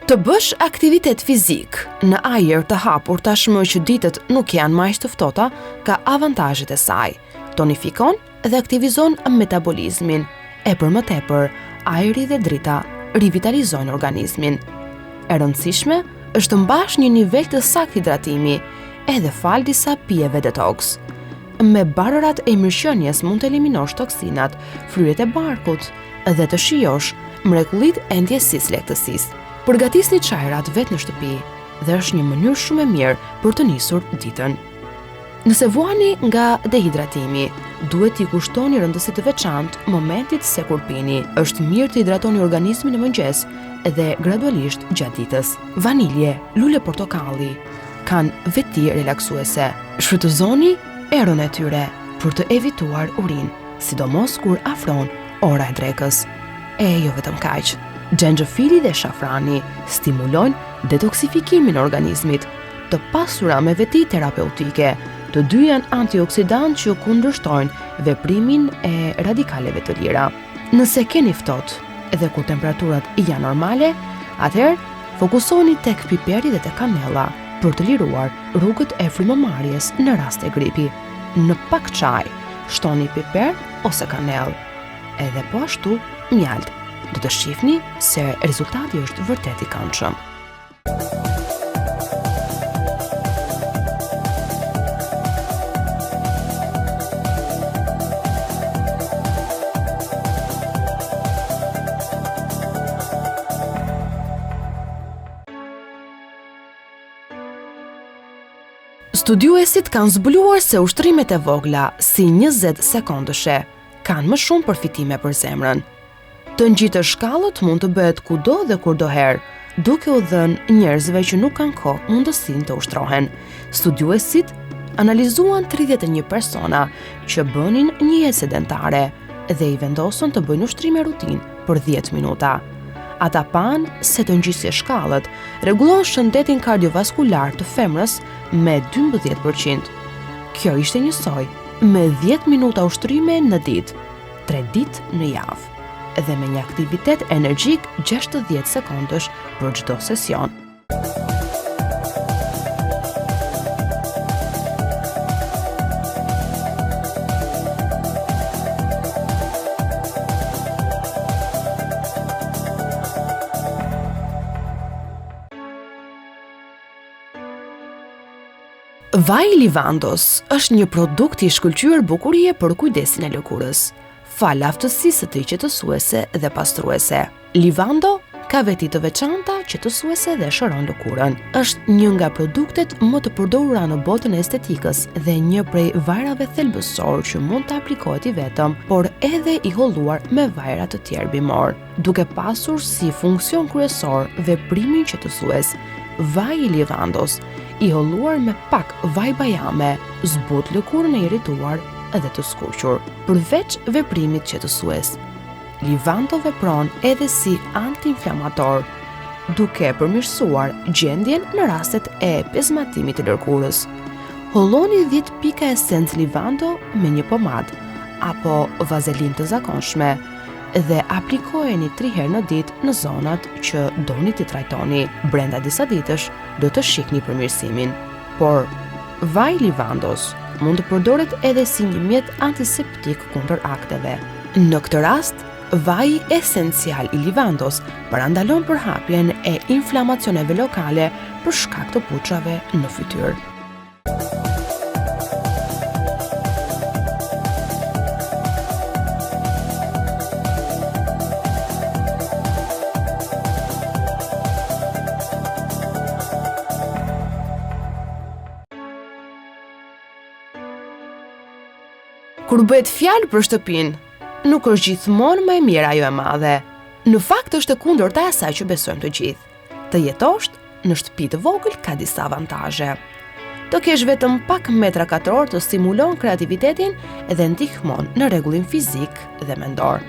Të bësh aktivitet fizik në ajër të hapur tashmë që ditët nuk janë më aq të ftohta, ka avantazhet e saj. Tonifikon dhe aktivizon metabolizmin. E për më tepër, ajri dhe drita rivitalizojnë organizmin. E rëndësishme është të mbash një nivel të saktë hidratimi, edhe fal disa pijeve detox. Me barërat e mirëqenies mund të eliminosh toksinat, fryet e barkut dhe të shijosh mrekullitë e ndjesisë lehtësisë. Përgatisni çajrat vetë në shtëpi dhe është një mënyrë shumë e mirë për të nisur ditën. Nëse vuani nga dehidratimi, duhet t'i kushtoni rëndësi të veçantë momentit se kur pini. Është mirë të hidratoni organizmin në mëngjes dhe gradualisht gjatë ditës. Vanilje, lule portokalli kanë veti relaksuese. Shfrytëzoni erën e tyre për të evituar urinë, sidomos kur afron ora e drekës. E jo vetëm kaq. Xhenxhefili dhe shafrani stimulojnë detoksifikimin e organizmit, të pasura me veti terapeutike. Të dy janë antioksidantë që kundërshtojnë veprimin e radikaleve të lira. Nëse keni ftohtë dhe kur temperaturat janë normale, atëherë fokusoni tek piperi dhe tek kanella për të liruar rrugët e frymëmarrjes në rast e gripi. Në pak çaj, shtoni piper ose kanellë. Edhe po ashtu mjalt. Do të shihni se rezultati është vërtet i këndshëm. Studiuesit kanë zbuluar se ushtrimet e vogla, si 20 sekondëshe, kanë më shumë përfitime për zemrën. Të ngjitë shkallët mund të bëhet kudo dhe kurdoherë, duke u dhënë njerëzve që nuk kanë kohë mundësinë të ushtrohen. Studiuesit analizuan 31 persona që bënin një jetë sedentare dhe i vendosën të bëjnë ushtrime rutinë për 10 minuta. Ata panë se të ngjisje shkallët rregullon shëndetin kardiovaskular të femrës me 12%. Kjo ishte njësoj me 10 minuta ushtrime në ditë, 3 ditë në javë, dhe me një aktivitet energjik 60 sekondësh për çdo sesion. Vaji livandos është një produkt i shkëlqyer bukurie për kujdesin e lëkurës, fal aftësisë të qetësuese dhe pastruese. Livando ka veti të veçanta qetësuese dhe shëron lëkurën. Është një nga produktet më të përdorura në botën e estetikës dhe një prej vajrave thelbësor që mund të aplikohet i vetëm, por edhe i holluar me vajra të tjerë bimor. Duke pasur si funksion kryesor veprimin qetësues, vaji livandos i holluar me pak vaj bajame zbut lëkurën e irrituar edhe të skuqur. Përveç veprimit qetësues, livando vepron edhe si antiinflamator, duke përmirësuar gjendjen në rastet e pezmatimit të lëkurës. Holloni 10 pika esencë livando me një pomadë apo vazelinë të zakonshme dhe aplikojeni 3 herë në ditë në zonat që doni t'i trajtoni. Brenda disa ditësh do të shihni përmirësimin. Por vaji livandos mund të përdoret edhe si një mjet antiseptik kundër akteve. Në këtë rast, vaji esencial i livandos parandalon përhapjen e inflamacioneve lokale për shkak të puçave në fytyrë. Kur bëhet fjalë për shtëpinë, nuk është gjithmonë më e mirë ajo e madhe. Në fakt është e kundërta e asaj që besojmë të gjithë. Të jetosh në shtëpi të vogël ka disa avantazhe. Të kesh vetëm pak metra katror të stimulon kreativitetin dhe ndihmon në rregullim fizik dhe mendor.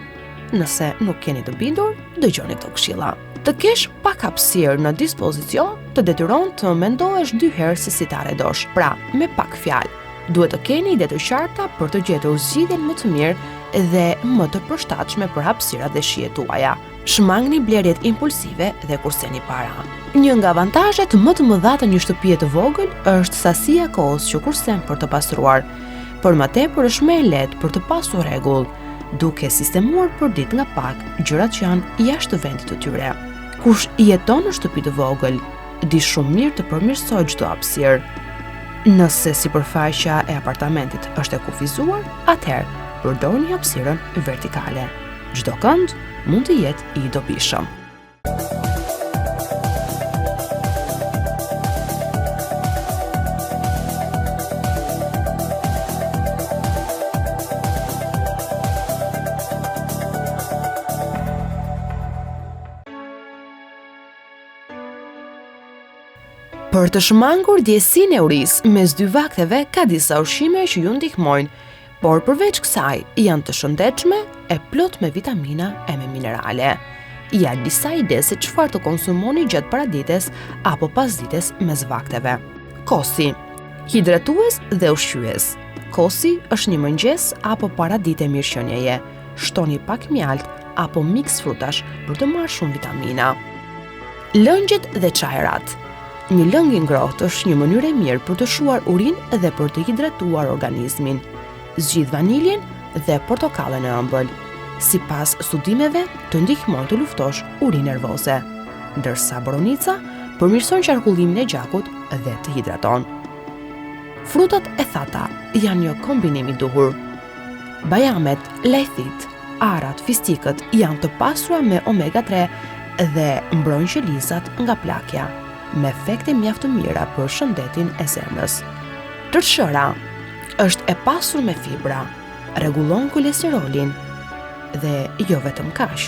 Nëse nuk keni të bindur, dëgjoni këto këshilla. Të kesh pak hapësirë në dispozicion të detyron të mendohesh 2 herë se si ta redosh. Pra, me pak fjalë, duhet të keni ide të qarta për të gjetur zgjidhjen më të mirë dhe më të përshtatshme për hapësirat dhe shijet tuaja. Shmangni blerjet impulsive dhe kurseni para. Një nga avantazhet më të mëdha të një shtëpie të vogël është sasia e kohës që kursen për të pastruar. Por më tepër është më e lehtë për të pasur rregull, duke sistemuar për ditë nga pak gjërat që janë jashtë vendit të tyre. Kush jeton në shtëpi të vogël, di shumë mirë të përmirësojë çdo hapësirë. Nëse sipërfaqja e apartamentit është e kufizuar, atëherë përdorni hapësirën vertikale. Çdo kënd mund të jetë i dobishëm. Për të shmangur ndjesinë e urisë mes dy vakteve ka disa ushqime që ju ndihmojnë, por përveç kësaj janë të shëndetshme, e plot me vitamina e me minerale. Ja disa ide se çfarë të konsumoni gjatë paradites apo pasdites mes vakteve. Kosi, hidratues dhe ushqyes. Kosi është një mëngjes apo paradite mirëqenieje. Shtoni pak mjalt apo miks frutash për të marrë shumë vitamina. Lëngjet dhe çajrat. Një lëng i ngrohtë është një mënyrë e mirë për të shuar urinë dhe për të hidratuar organizmin. Zgjidh vaniljen dhe portokallën e ëmbël. Sipas studimeve, të ndihmon të luftosh urinë nervoze, ndërsa boronica përmirëson qarkullimin e gjakut dhe të hidraton. Frutat e thata janë një kombinim i duhur. Bajamet, lejthit, arat, fistikët janë të pasura me omega 3 dhe mbrojnë qelizat nga plakja, me efekte mjaft të mira për shëndetin e zemrës. Tërshëra është e pasur me fibra, rregullon kolesterolin dhe jo vetëm kaq.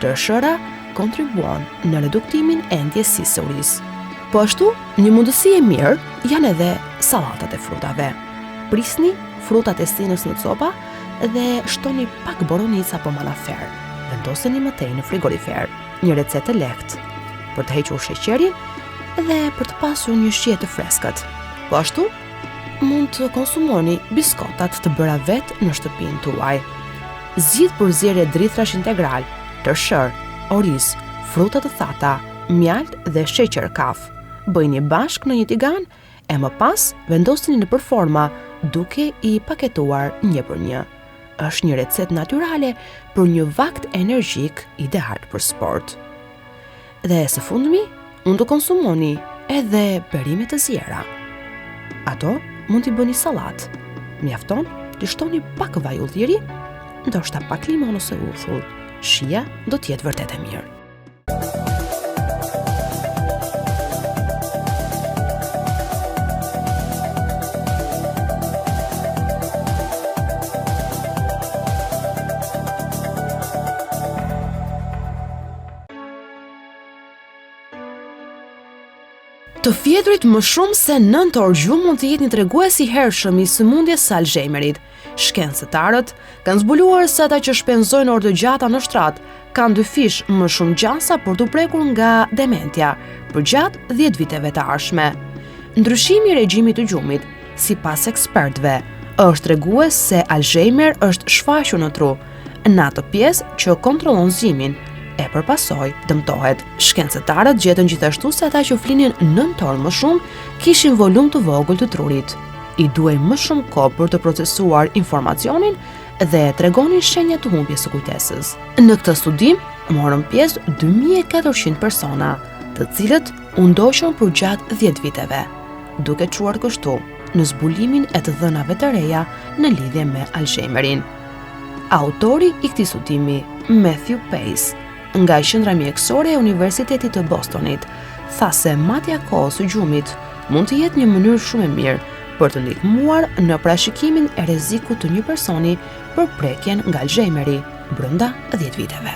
Tërshëra kontribuon në reduktimin e ndjesisë së urisë. Po ashtu, një mundësi e mirë janë edhe sallatat e frutave. Prisni frutat e sinës në copa dhe shtoni pak boronicë apo malafer. Vendoseni më tej në frigorifer. Një recetë e lehtë për të hequr sheqerin dhe për të pasur një shije të freskët. Po ashtu, mund të konsumoni biskotat të bëra vetë në shtëpinë tuaj. Zgjidh përzierje drithrash integral, tërshër, oriz, fruta të thata, mjalt dhe sheqer kaf. Bëjni bashkë në një tigan e më pas vendosni në përforma duke i paketuar një për një. Është një recetë natyrale për një vakt energjik ideal për sport. Dhe së fundmi, mund të konsumoni edhe perime të ziera. Ato mund t'i bëni sallat. Mjafton t'i shtoni pak vaj ulliri, ndoshta pak limon ose uthull. Shija do t'jetë vërtet e mirë. Të fjeturit më shumë se 9 orë gjumë mund të jetë një tregues i hershëm i sëmundjes së Alzheimerit. Shkencëtarët kanë zbuluar se ata që shpenzojnë orë të gjata në shtrat kanë 2 fish më shumë gjansa për të prekur nga dementia përgjatë 10 viteve të ardhshme. Ndryshimi i regjimit të gjumit, sipas ekspertëve, është tregues se Alzheimer është shfaqur në tru, në atë pjesë që kontrollon zimin, e përpasoj dëmtohet. Shkencëtarët gjetën gjithashtu se ata që flinin 9 orë më shumë kishin volum të vogël të trurit. I duhej më shumë kohë për të procesuar informacionin dhe tregonin shenja të humbjes së kujtesës. Në këtë studim morën pjesë 2400 persona, të cilët u ndoqën për gjatë 10 viteve, duke çuar kështu në zbulimin e të dhënave të reja në lidhje me Alzheimerin. Autori i këtij studimi, Matthew Pace, nga qendra mjekësore e Universitetit të Bostonit, tha se matja e kohës së gjumit mund të jetë një mënyrë shumë e mirë për të ndihmuar në parashikimin e rrezikut të një personi për prekjen nga Alzheimeri brenda 10 viteve.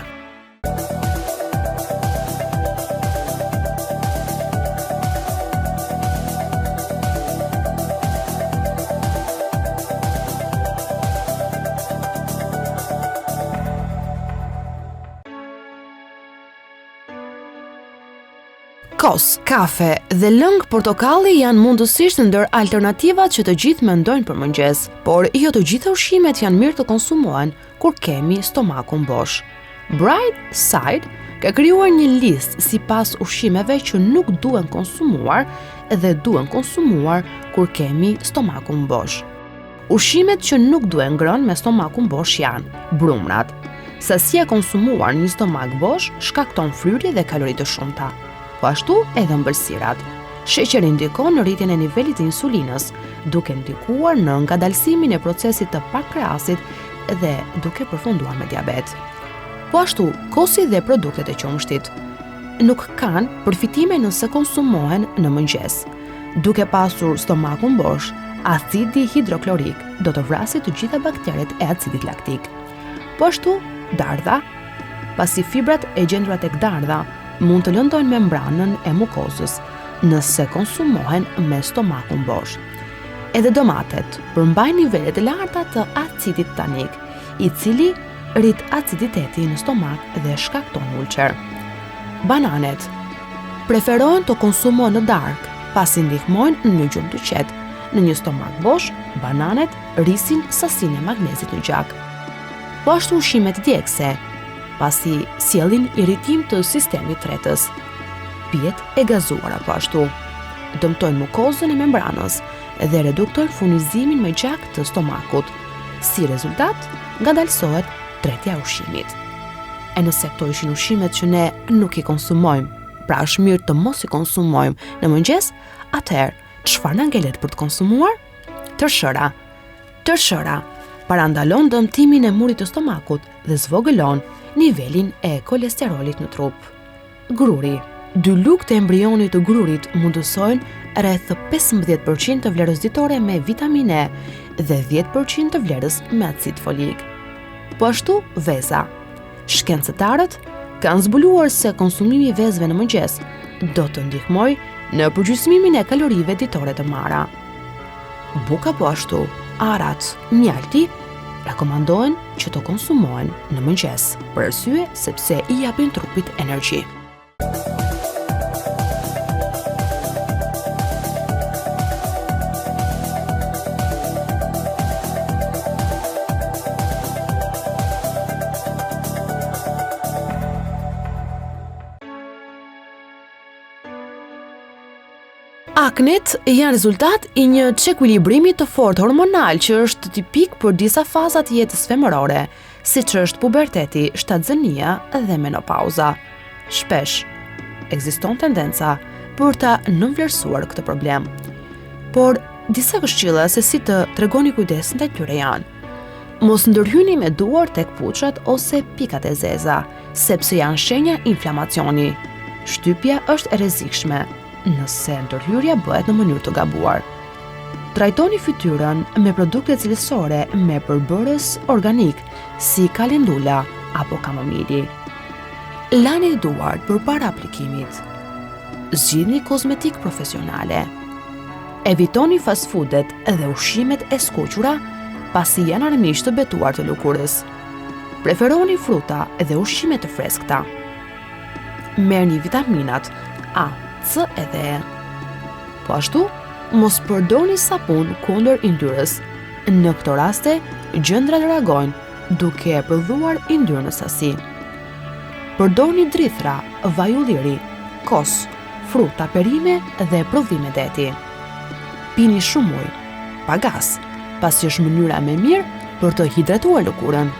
Kos, kafe dhe lëng portokalli janë mundësisht ndër alternativat që të gjithë mendojnë për mëngjes, por jo të gjitha ushqimet janë mirë të konsumohen kur kemi stomakun bosh. Bright Side ka krijuar një listë sipas ushqimeve që nuk duhen konsumuar dhe duhen konsumuar kur kemi stomakun bosh. Ushqimet që nuk duhen ngrënë me stomakun bosh janë brumrat. Sasia konsumuar në një stomak bosh shkakton fryrje dhe kalori të shumta. Po ashtu edhe ëmbëlsirat. Sheqeri ndikon në rritjen e nivelit të insulinës, duke ndikuar në ngadalësimin e procesit të pankreasit dhe duke përfunduar me diabet. Po ashtu, kosi dhe produktet e qumshtit nuk kanë përfitime nëse konsumohen në mëngjes. Duke pasur stomakun bosh, acidi hidroklorik do të vrasë të gjitha bakteret e acidit laktik. Po ashtu, dardha, pasi fibrat e gjendura tek dardha mund të lëndojnë membranën e mukozës nëse konsumohen me stomakun bosh. Edhe domatet përmbajnë nivelet e larta të acidit tanik, i cili rrit aciditetin në stomak dhe shkakton ulçer. Bananet preferohen të konsumohen në darkë, pasi ndihmojnë në një gjumë të qetë. Në një stomak bosh, bananet rrisin sasinë e magnezit në gjak. Po ashtu ushqimet djegëse, pasi sjellin irritim të sistemit tretës. Pijet e gazuara po ashtu dëmtojnë mukozën e membranës dhe reduktojnë furnizimin me gjak të stomakut. Si rezultat, ngadalësohet tretja e ushqimit. E nëse këto ishin ushqimet që ne nuk i konsumojmë, pra është mirë të mos i konsumojmë në mëngjes, atëherë çfarë na ngelet për të konsumuar? Tërshëra. Tërshëra parandalon dëmtimin e murit të stomakut dhe zvogëlon nivelin e kolesterolit në trup. Gruri. 2 lugë të embrionit të grurit mundësojnë rreth 15% të vlerës ditore me vitaminë E dhe 10% të vlerës me acid folik. Po ashtu, veza. Shkencëtarët kanë zbuluar se konsumimi i vezëve në mëngjes do të ndihmojë në përgjysmimin e kalorive ditore të marra. Buka po ashtu, arat, mjalti rekomandohen që të konsumohen në mëngjes, për arsye sepse i japin trupit energji. Aknet janë rezultat i një çekuilibrimi të fortë hormonal që është tipik për disa faza të jetës femërore, siç është puberteti, shtatzënia dhe menopauza. Shpesh ekziston tendenca për ta nënvlerësuar këtë problem. Por disa këshilla se si të tregoni kujdes ndaj tyre janë: mos ndërhyni me duar tek puçat ose pikat e zeza, sepse janë shenja inflamacioni. Shtypja është e rrezikshme nëse ndërhyrja bëhet në mënyrë të gabuar. Trajtoni fytyrën me produkte cilësore me përbërës organik si kalendula apo kamomili. Lani duart përpara aplikimit. Zgjidhni kozmetik profesionale. Evitoni fast foodet dhe ushqimet e skuqura pasi janë armiq të betuar të lëkurës. Preferoni fruta dhe ushqime të freskëta. Merrni vitaminat A, C edhe E. Po ashtu, mos përdorni sapun kundër yndyrës. Në këto raste, gjëndrat reagojnë duke prodhuar yndyrë në sasi. Përdorni drithra, vaj ulliri, kos, fruta, perime dhe prodhime deti. Pini shumë ujë, pa gas, pasi është mënyra më mirë për të hidratuar lëkurën.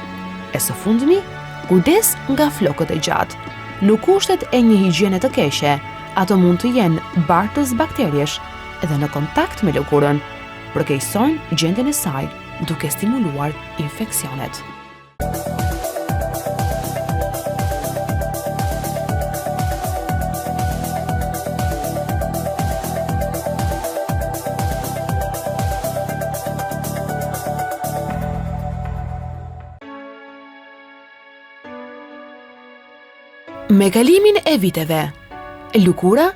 E së fundmi, kujdes nga flokët e gjatë. Nuk kushtet e një higjiene të keqe, ato mund të jenë bartës bakteriesh edhe në kontakt me lëkurën, përkeqësojnë gjendjen e saj duke stimuluar infeksionet. Me kalimin e viteve, lëkura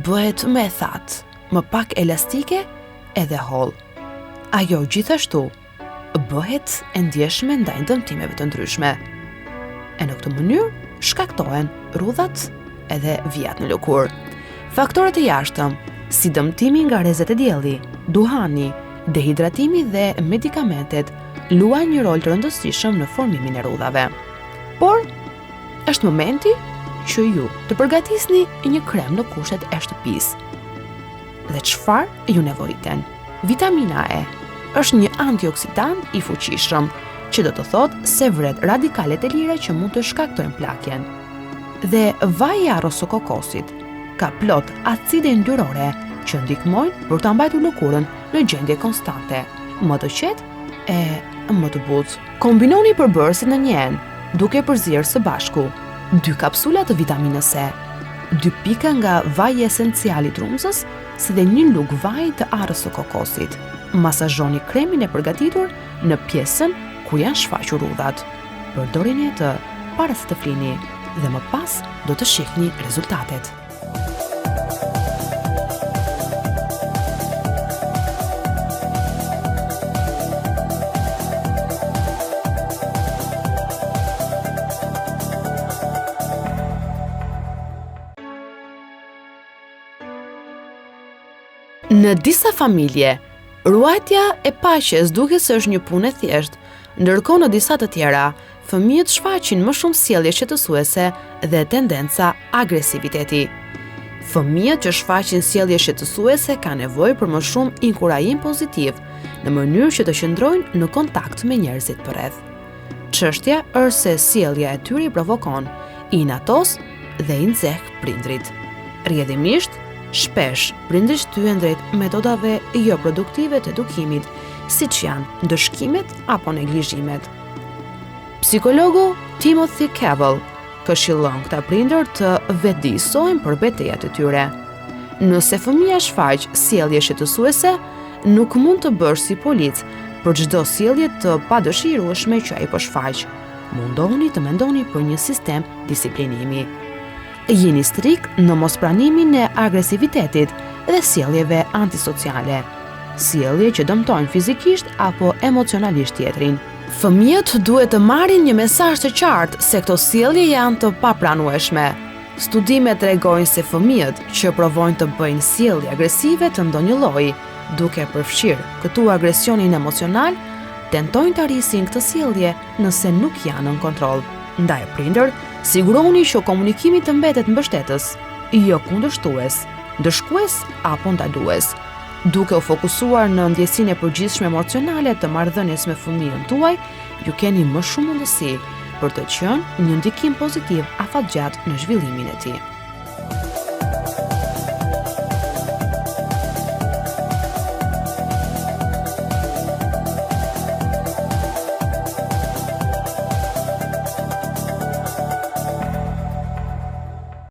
bëhet më e thatë, më pak elastike edhe hollë. Ajo gjithashtu bëhet e ndjeshme ndaj dëmtimeve të ndryshme. E në këtë mënyrë shkaktohen rrudhat edhe vijat në lëkurë. Faktorët e jashtëm, si dëmtimi nga rrezet e dielli, duhani, dehidratimi dhe medikamentet luajnë një rol të rëndësishëm në formimin e rrudhave. Por, është momenti që ju të përgatisni një krem në kushtet e shtëpisë. Dhe çfarë ju nevojiten? Vitamina E është një antioksidant i fuqishëm, që do të thotë se vret radikalet e lira që mund të shkaktojnë plakjen. Dhe vaji i arrosokokosit ka plot acide yndyrore që ndihmojnë për ta mbajtur lëkurën në gjendje konstante, më të qetë e më të butë. Kombinoni përbërësit në një enë, duke përzierë së bashku 2 kapsula të vitaminës C, 2 pika nga vaji esencial i trumzës, si dhe 1 lug vaj të arrës së kokosit. Masazhoni kremin e përgatitur në pjesën ku janë shfaqur rrudhat. Përdorini atë para se të flini dhe më pas do të shihni rezultatet. Në disa familje, ruajtja e paqes duket se është një punë e thjeshtë, ndërkohë në disa të tjera, fëmijët shfaqin më shumë sjellje shqetësuese dhe tendenca agresiviteti. Fëmijët që shfaqin sjellje shqetësuese kanë nevojë për më shumë inkurajim pozitiv, në mënyrë që të qëndrojnë në kontakt me njerëzit përreth. Çështja është se sjellja e tyre i provokon, i inatos dhe i nxeh prindrit. Rrjedhimisht, shpesh, prindrit shtyhen drejt metodave jo produktive të edukimit, siç janë ndëshkimet apo neglizhimet. Psikologu Timothy Cavell këshillon këta prindër të vetëdijsojnë për betejat e tyre. Nëse fëmia shfaq sjellje shqetësuese, nuk mund të bësh si polic për çdo sjellje të padëshirueshme që ai po shfaq. Mundoni të mendoni për një sistem disiplinimi. Jeni strikt në mospranimin e agresivitetit dhe sjelljeve antisociale, sjellje që dëmtojnë fizikisht apo emocionalisht tjetrin. Fëmijët duhet të marrin një mesazh të qartë se këto sjellje janë të papranueshme. Studimet tregojnë se fëmijët që provojnë të bëjnë sjellje agresive të ndonjë lloji, duke përfshirë këtu agresionin emocional, tentojnë të arrisin këtë sjellje nëse nuk janë në kontroll. Ndaj prindër, siguroni që komunikimi të mbetet mbështetës, jo kundërshtues, ndëshkues apo ndalues, duke u fokusuar në ndjesinë e përgjithshme emocionale të marrëdhënies me fëmijën tuaj, ju keni më shumë mundësi për të qenë një ndikim pozitiv afatgjatë në zhvillimin e tij.